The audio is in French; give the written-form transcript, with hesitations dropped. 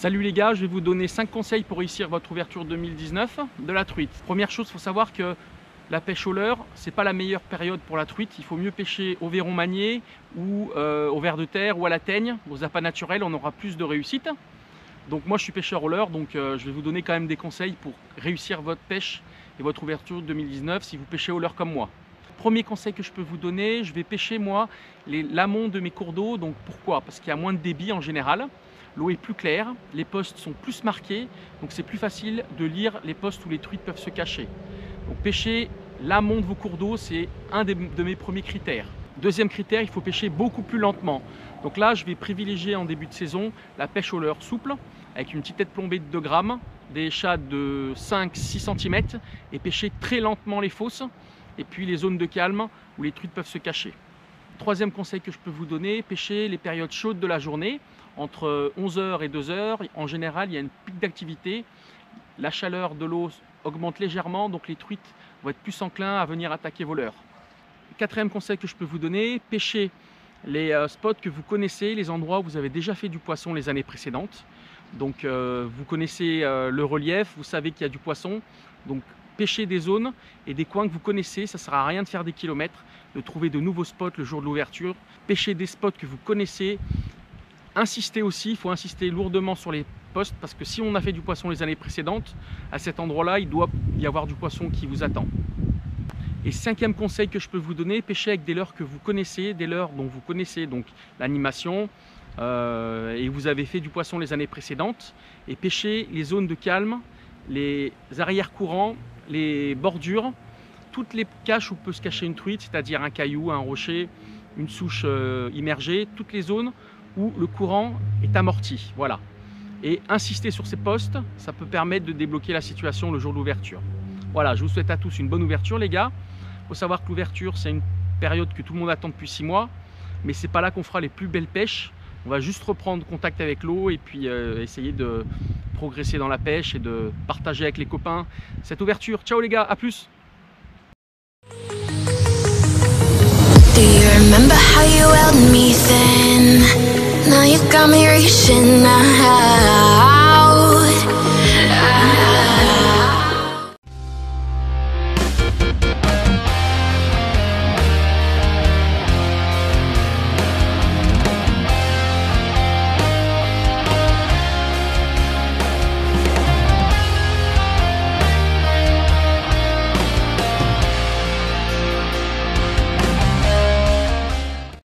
Salut les gars, je vais vous donner 5 conseils pour réussir votre ouverture 2019 de la truite. Première chose, il faut savoir que la pêche au leurre, c'est pas la meilleure période pour la truite. Il faut mieux pêcher au verron manié ou au ver de terre ou à la teigne, aux appâts naturels, on aura plus de réussite. Donc moi je suis pêcheur au leurre, donc je vais vous donner quand même des conseils pour réussir votre pêche et votre ouverture 2019 si vous pêchez au leurre comme moi. Premier conseil que je peux vous donner, je vais pêcher moi l'amont de mes cours d'eau. Donc pourquoi? Parce qu'il y a moins de débit en général. L'eau est plus claire, les postes sont plus marqués, donc c'est plus facile de lire les postes où les truites peuvent se cacher. Donc pêcher l'amont de vos cours d'eau, c'est un de mes premiers critères. Deuxième critère, il faut pêcher beaucoup plus lentement. Donc là, je vais privilégier en début de saison la pêche au leurre souple, avec une petite tête plombée de 2 grammes, des shades de 5-6 cm, et pêcher très lentement les fosses, et puis les zones de calme où les truites peuvent se cacher. Troisième conseil que je peux vous donner, pêcher les périodes chaudes de la journée, entre 11h et 2h. En général, il y a une pic d'activité. La chaleur de l'eau augmente légèrement, donc les truites vont être plus enclins à venir attaquer vos leurres. Quatrième conseil que je peux vous donner, pêcher les spots que vous connaissez, les endroits où vous avez déjà fait du poisson les années précédentes. Donc vous connaissez le relief, vous savez qu'il y a du poisson. Donc pêchez des zones et des coins que vous connaissez, ça ne sert à rien de faire des kilomètres, de trouver de nouveaux spots le jour de l'ouverture. Pêchez des spots que vous connaissez. Insistez aussi, il faut insister lourdement sur les postes parce que si on a fait du poisson les années précédentes, à cet endroit-là, il doit y avoir du poisson qui vous attend. Et cinquième conseil que je peux vous donner, pêchez avec des leurres que vous connaissez, des leurres dont vous connaissez donc l'animation et vous avez fait du poisson les années précédentes. Et pêchez les zones de calme, les arrière-courants, les bordures, toutes les caches où peut se cacher une truite, c'est-à-dire un caillou, un rocher, une souche immergée, toutes les zones où le courant est amorti. Voilà. Et insister sur ces postes, ça peut permettre de débloquer la situation le jour de l'ouverture. Voilà, je vous souhaite à tous une bonne ouverture les gars. Il faut savoir que l'ouverture, c'est une période que tout le monde attend depuis 6 mois, mais c'est pas là qu'on fera les plus belles pêches. On va juste reprendre contact avec l'eau et puis essayer de progresser dans la pêche et de partager avec les copains cette ouverture. Ciao les gars, à plus! Do you remember how you held me then? Now you got me reaching out.